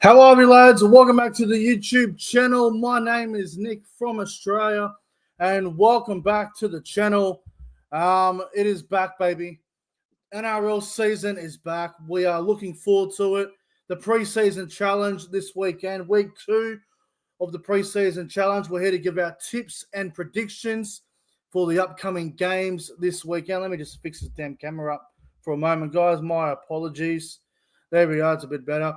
How are we, lads? Welcome back to the YouTube channel. My name is Nick from Australia, and welcome back to the channel. It is back, baby. NRL season is back. We are looking forward to it. The preseason challenge this weekend, week 2 of the preseason challenge. We're here to give our tips and predictions for the upcoming games this weekend. Let me just fix this damn camera up for a moment, guys. My apologies. There we are. It's a bit better.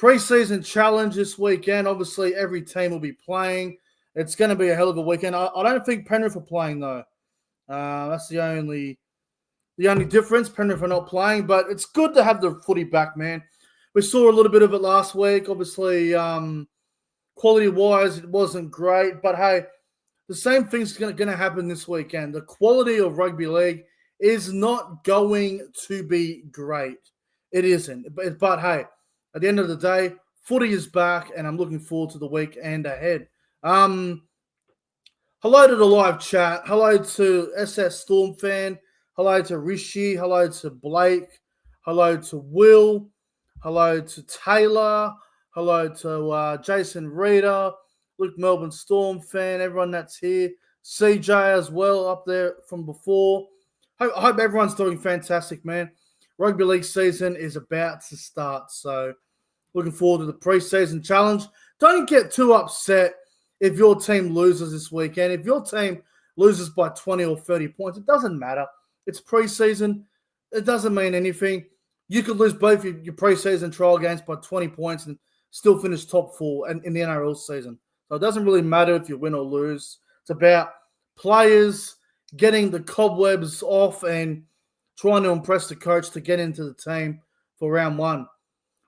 Preseason challenge this weekend. Obviously, every team will be playing. It's going to be a hell of a weekend. I don't think Penrith are playing, though. That's the only difference. Penrith are not playing, but it's good to have the footy back, man. We saw a little bit of it last week. Obviously, quality-wise, it wasn't great. But, hey, the same thing's going to happen this weekend. The quality of rugby league is not going to be great. It isn't. But hey, at the end of the day, footy is back, and I'm looking forward to the weekend ahead. Hello to the live chat. Hello to SS Storm fan. Hello to Rishi. Hello to Blake. Hello to Will. Hello to Taylor. Hello to Jason Reeder. Luke Melbourne Storm fan. Everyone that's here. CJ as well up there from before. I hope everyone's doing fantastic, man. Rugby league season is about to start, so looking forward to the preseason challenge. Don't get too upset if your team loses this weekend. If your team loses by 20 or 30 points, it doesn't matter. It's preseason. It doesn't mean anything. You could lose both your preseason trial games by 20 points and still finish top 4 in the NRL season. So it doesn't really matter if you win or lose. It's about players getting the cobwebs off and trying to impress the coach to get into the team for round 1.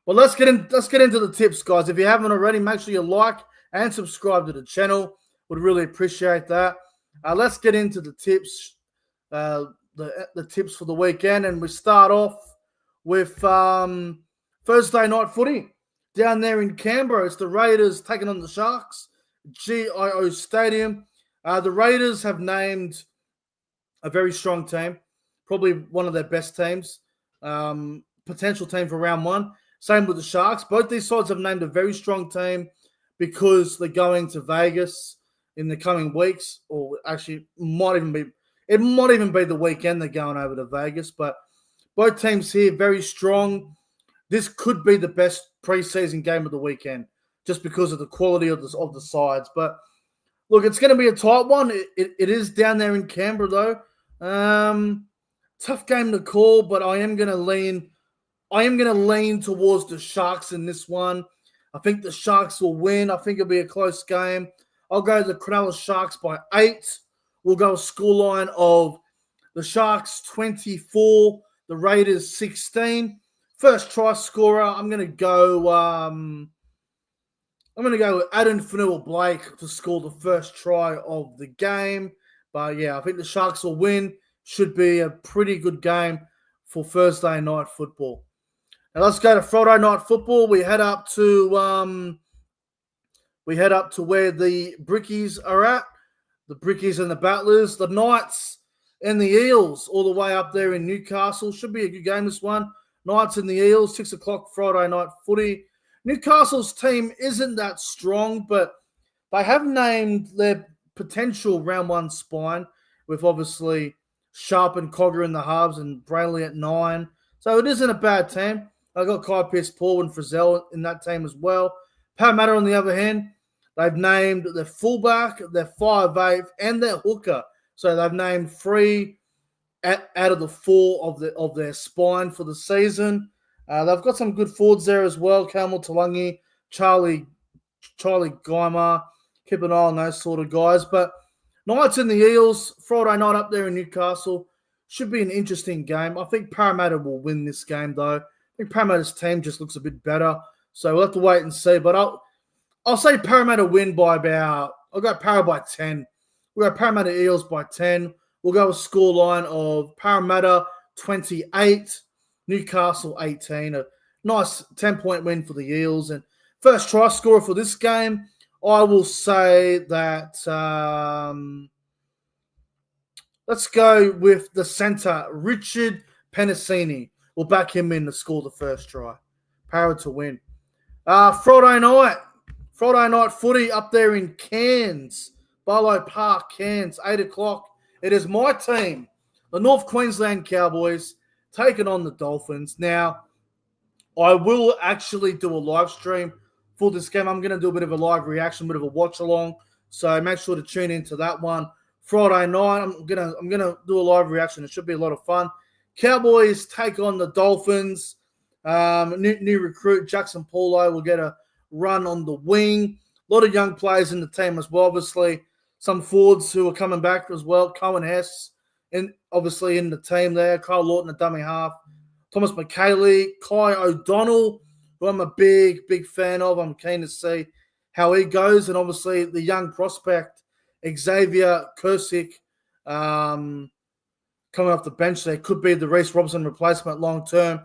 Well, let's get into the tips, guys. If you haven't already, make sure you like and subscribe to the channel. Would really appreciate that. Let's get into the tips, the tips for the weekend, and we start off with Thursday night footy down there in Canberra. It's the Raiders taking on the Sharks, GIO Stadium. The Raiders have named a very strong team. Probably one of their best teams, potential team for round 1. Same with the Sharks. Both these sides have named a very strong team because they're going to Vegas in the coming weeks, or actually it might even be the weekend they're going over to Vegas. But both teams here very strong. This could be the best preseason game of the weekend just because of the quality of the sides. But look, it's going to be a tight one. It is down there in Canberra though. Tough game to call, but I am going to lean towards the Sharks in this one. I think the Sharks will win. I think it'll be a close game. I'll go the Cronulla Sharks by 8. We'll go a scoreline of the Sharks 24, the Raiders 16. First try scorer, I'm going to go with Adam Fanua-Blake to score the first try of the game. But yeah, I think the Sharks will win. Should be a pretty good game for Thursday night football. Now let's go to Friday night football. We head up to where the Brickies are at. The Brickies and the Battlers, the Knights and the Eels, all the way up there in Newcastle. Should be a good game, this one. Knights and the Eels, 6 o'clock Friday night footy. Newcastle's team isn't that strong, but they have named their potential round 1 spine with obviously Sharp and Cogger in the halves and Brayley at 9. So it isn't a bad team. I got Kai Pierce-Paul and Frizzell in that team as well. Parramatta, on the other hand, they've named their fullback, their 5'8", and their hooker. So they've named 3 out of the 4 of their spine for the season. They've got some good forwards there as well. Kamal Talangi, Charlie Geimer. Keep an eye on those sort of guys. But Knights and the Eels, Friday night up there in Newcastle. Should be an interesting game. I think Parramatta will win this game, though. I think Parramatta's team just looks a bit better. So we'll have to wait and see. But I'll say Parramatta win by about – I'll go Parra by 10. We'll go Parramatta Eels by 10. We'll go a scoreline of Parramatta 28, Newcastle 18. A nice 10-point win for the Eels. And first try scorer for this game, I will say that let's go with the centre, Richard Penasini. We'll back him in to score the first try. Power to win. Friday night footy up there in Cairns, Barlow Park, Cairns, 8 o'clock. It is my team, the North Queensland Cowboys, taking on the Dolphins. Now, I will actually do a live stream for this game. I'm going to do a bit of a live reaction, a bit of a watch along. So make sure to tune into that one. Friday night, I'm gonna do a live reaction. It should be a lot of fun. Cowboys take on the Dolphins. New recruit Jackson Paulo will get a run on the wing. A lot of young players in the team as well. Obviously, some forwards who are coming back as well. Cohen Hess, and obviously in the team there. Kyle Lawton, a dummy half. Thomas McKaylee, Kai O'Donnell, who I'm a big fan of. I'm keen to see how he goes. And obviously the young prospect, Xavier Kursick, coming off the bench there. Could be the Reece Robson replacement long term.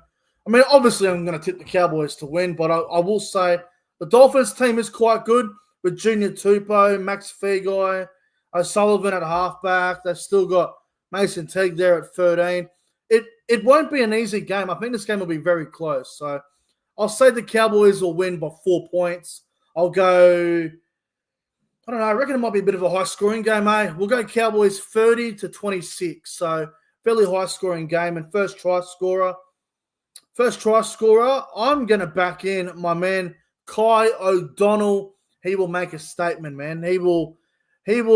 I mean, obviously I'm going to tip the Cowboys to win, but I will say the Dolphins team is quite good with Junior Tupou, Max Feagai, O'Sullivan at halfback. They've still got Mason Teague there at 13. It won't be an easy game. I think this game will be very close. So I'll say the Cowboys will win by 4 points. I'll go, I don't know, I reckon it might be a bit of a high-scoring game, eh? We'll go Cowboys 30-26. So fairly high-scoring game. And first try scorer, I'm going to back in my man Kai O'Donnell. He will make a statement, man. He will make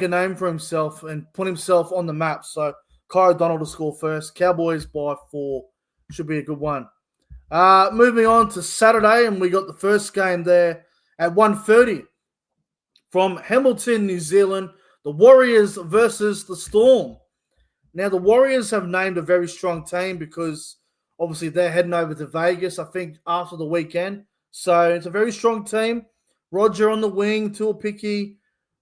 a name for himself and put himself on the map. So Kai O'Donnell to score first. Cowboys by 4. Should be a good one. Moving on to Saturday, and we got the first game there at 1:30 from Hamilton, New Zealand. The Warriors versus the Storm. Now, the Warriors have named a very strong team because obviously they're heading over to Vegas, I think, after the weekend. So it's a very strong team. Roger on the wing, Tuapiki,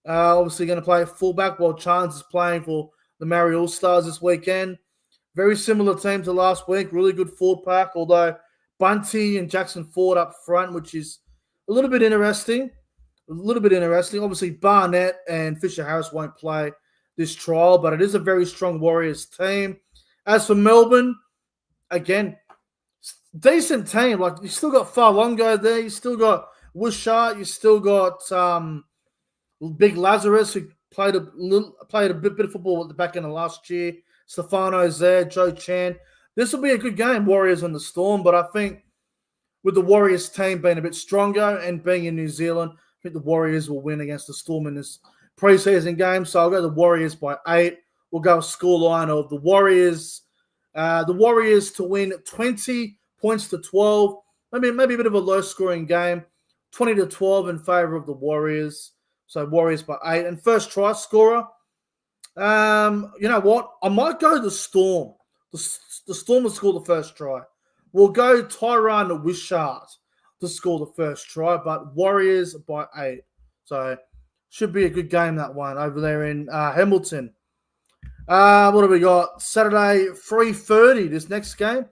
obviously going to play fullback while Chance is playing for the Maori All-Stars this weekend. Very similar team to last week. Really good forward pack, although Bunty and Jackson Ford up front, which is a little bit interesting. Obviously, Barnett and Fisher-Harris won't play this trial, but it is a very strong Warriors team. As for Melbourne, again, decent team. Like, you still got Farlongo there. You still got Wishart. You still got Big Lazarus, who played a bit of football at the back end of last year. Stefano's there. Joe Chan. This will be a good game, Warriors on the Storm, but I think with the Warriors team being a bit stronger and being in New Zealand, I think the Warriors will win against the Storm in this preseason game. So I'll go the Warriors by 8. We'll go a scoreline of the Warriors to win 20-12. Maybe a bit of a low-scoring game, 20-12 in favor of the Warriors. So Warriors by 8. And first try scorer, you know what? I might go the Storm. The Storm will score the first try. We'll go Tyron Wishart to score the first try, but Warriors by 8. So should be a good game, that one, over there in Hamilton. What have we got? Saturday, 3:30, this next game.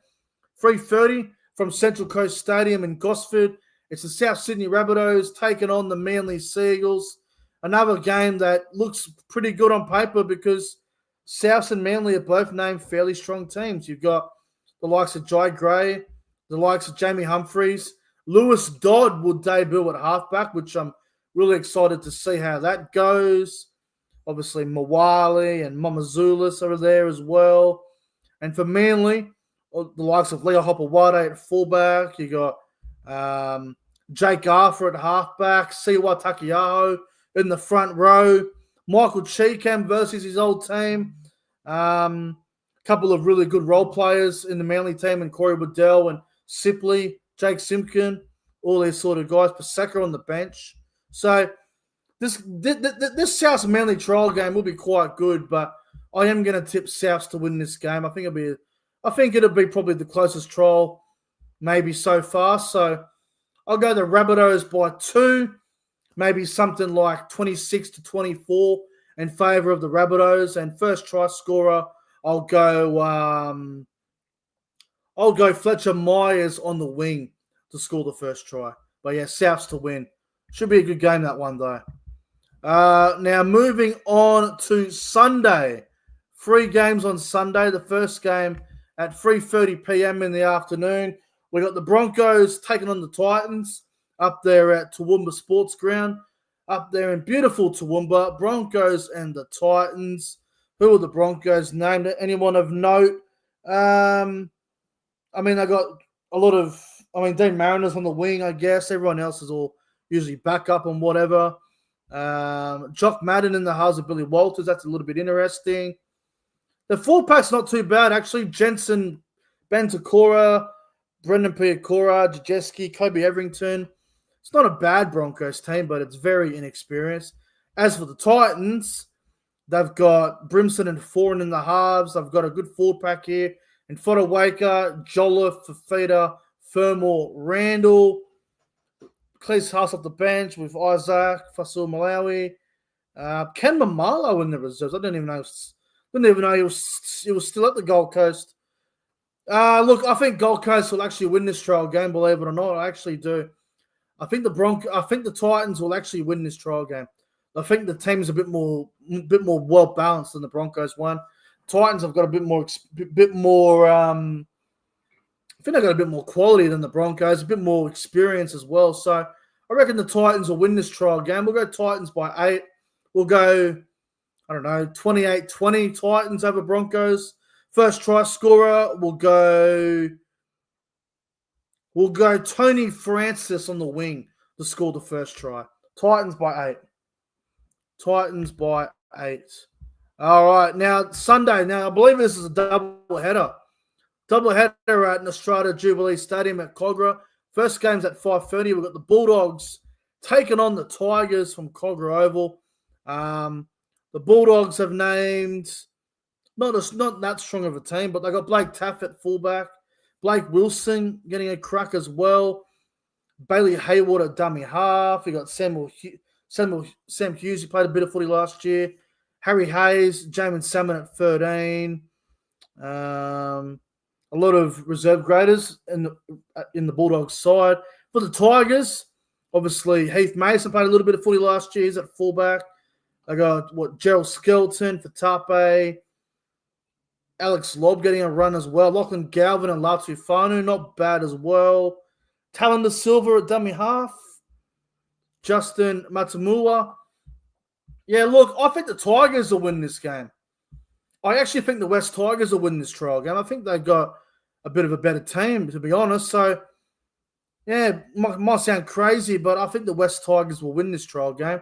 3:30 from Central Coast Stadium in Gosford. It's the South Sydney Rabbitohs taking on the Manly Seagulls. Another game that looks pretty good on paper because South and Manly are both named fairly strong teams. You've got the likes of Jai Gray, the likes of Jamie Humphreys. Lewis Dodd will debut at halfback, which I'm really excited to see how that goes. Obviously, Mawali and Mamazoulis are there as well. And for Manly, the likes of Leo Hopewade at fullback. You got Jake Arthur at halfback, Siwa Takiaho in the front row. Michael Cheekham versus his old team. Couple of really good role players in the Manly team, and Corey Waddell and Sipley, Jake Simpkin, all these sort of guys. Paseka on the bench. So this South Manly trial game will be quite good, but I am going to tip Souths to win this game. I think it'll be probably the closest trial maybe so far. So I'll go the Rabbitohs by 2, maybe something like 26-24 in favour of the Rabbitohs. And first try scorer, I'll go Fletcher Myers on the wing to score the first try. But yeah, Souths to win. Should be a good game, that one, though. Now, moving on to Sunday. 3 games on Sunday. The first game at 3:30 p.m. in the afternoon. We got the Broncos taking on the Titans up there at Toowoomba Sports Ground, up there in beautiful Toowoomba. Broncos and the Titans. Who are the Broncos named? Anyone of note? I got a lot of, Dean Mariner's on the wing, I guess. Everyone else is all usually back up and whatever. Jock Madden in the house of Billy Walters. That's a little bit interesting. The full-pack's not too bad, actually. Jensen, Ben Takora, Brendan Piakora, Jajeski, Kobe Everington. It's not a bad Broncos team, but it's very inexperienced. As for the Titans, they've got Brimson and Foran in the halves. They've got a good full-pack here. And Fodawaker, Jolliffe, Fafita, Fermor, Randall. Cleese Haas off the bench with Isaac, Fasul Malawi. Ken Mamalo in the reserves. I didn't even know he was still at the Gold Coast. Look, I think Gold Coast will actually win this trial game, believe it or not. I actually do. I think the Titans will actually win this trial game. I think the team's a bit more well balanced than the Broncos one. Titans have got a bit more. I think they've got a bit more quality than the Broncos, a bit more experience as well. So I reckon the Titans will win this trial game. We'll go Titans by 8. We'll go, 28-20 Titans over Broncos. First try scorer, we'll go Tony Francis on the wing to score the first try. Titans by 8. Titans by 8. All right, now Sunday. Now I believe this is a double header. Doubleheader at Nostrada Jubilee Stadium at Cogra. First game's at 5:30. We've got the Bulldogs taking on the Tigers from Cogra Oval. The Bulldogs have named not that strong of a team, but they got Blake Taff at fullback, Blake Wilson getting a crack as well, Bailey Hayward at dummy half. We got Sam Hughes, who played a bit of footy last year, Harry Hayes, Jamin Salmon at 13. A lot of reserve graders in the Bulldogs side. For the Tigers, obviously Heath Mason played a little bit of footy last year. He's at fullback. I got Gerald Skelton for Tape. Alex Lobb getting a run as well. Lachlan Galvin and Latu Fanu, not bad as well. Talon De Silva at dummy half. Justin Matamua. Yeah, look, I think the Tigers will win this game. I actually think the West Tigers will win this trial game. I think they've got a bit of a better team, to be honest. So, yeah, might sound crazy, but I think the West Tigers will win this trial game.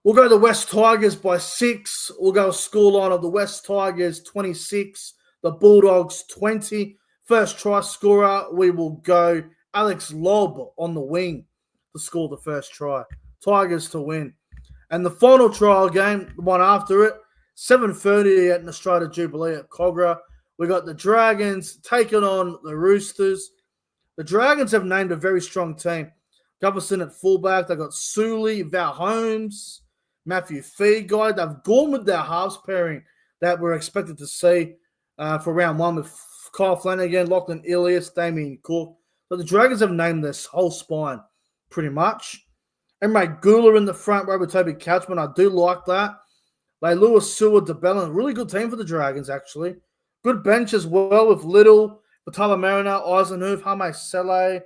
We'll go the West Tigers by 6. We'll go a scoreline of the West Tigers 26, the Bulldogs 20. First try scorer, we will go Alex Lobb on the wing to score the first try. Tigers to win. And the final trial game, the one after it, 7:30 at Nostrada Jubilee at Cogra. We got the Dragons taking on the Roosters. The Dragons have named a very strong team. Gutherson at fullback. They got Sully, Val Holmes, Matthew Feeguy. They've gone with their halves pairing that we're expected to see for round 1 with Kyle Flanagan, Lachlan Ilias, Damien Cook. But the Dragons have named this whole spine pretty much. Emre Gula in the front row with Toby Couchman. I do like that. Lewis, Seward, DeBellin. Really good team for the Dragons, actually. Good bench as well with Little, Batala Mariner, Eisenhoof, Hame Sele.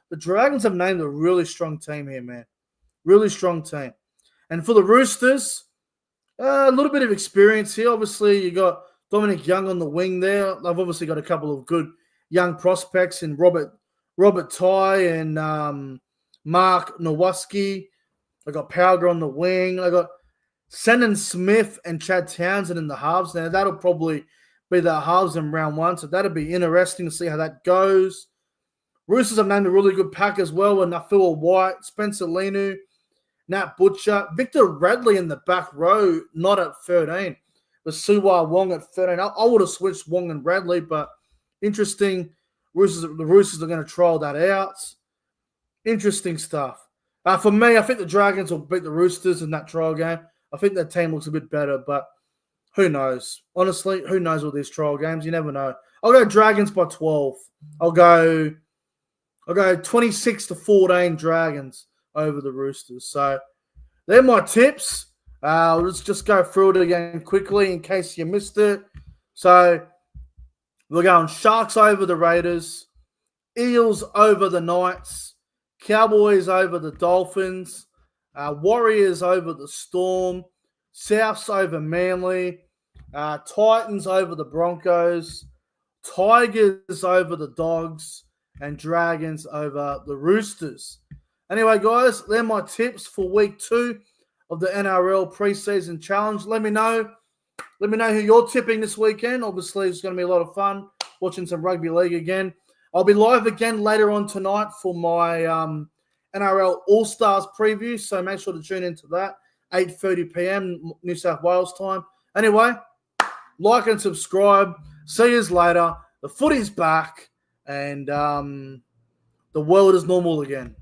The Dragons have named a really strong team here, man. Really strong team. And for the Roosters, a little bit of experience here. Obviously, you got Dominic Young on the wing there. They've obviously got a couple of good young prospects in Robert Ty and Mark Nowaski. I got Powder on the wing. I got Shannon Smith and Chad Townsend in the halves. Now, that'll probably be the halves in round 1, so that'll be interesting to see how that goes. Roosters have named a really good pack as well with Nafua White, Spencer Linu, Nat Butcher, Victor Radley in the back row, not at 13. The Suwa Wong at 13. I would have switched Wong and Radley, but interesting. The Roosters are going to trial that out. Interesting stuff. For me, I think the Dragons will beat the Roosters in that trial game. I think their team looks a bit better, but who knows? Honestly, who knows all these trial games? You never know. I'll go Dragons by 12. I'll go 26-14 Dragons over the Roosters. So they're my tips. Let's just go through it again quickly in case you missed it. So we're going Sharks over the Raiders, Eels over the Knights, Cowboys over the Dolphins, Warriors over the Storm, Souths over Manly, Titans over the Broncos, Tigers over the Dogs, and Dragons over the Roosters. Anyway, guys, they're my tips for week 2 of the NRL preseason challenge. Let me know who you're tipping this weekend. Obviously, it's going to be a lot of fun watching some rugby league again. I'll be live again later on tonight for my NRL All-Stars preview, so make sure to tune into that, 8:30 p.m. New South Wales time. Anyway, like and subscribe. See you later. The footy's back, and the world is normal again.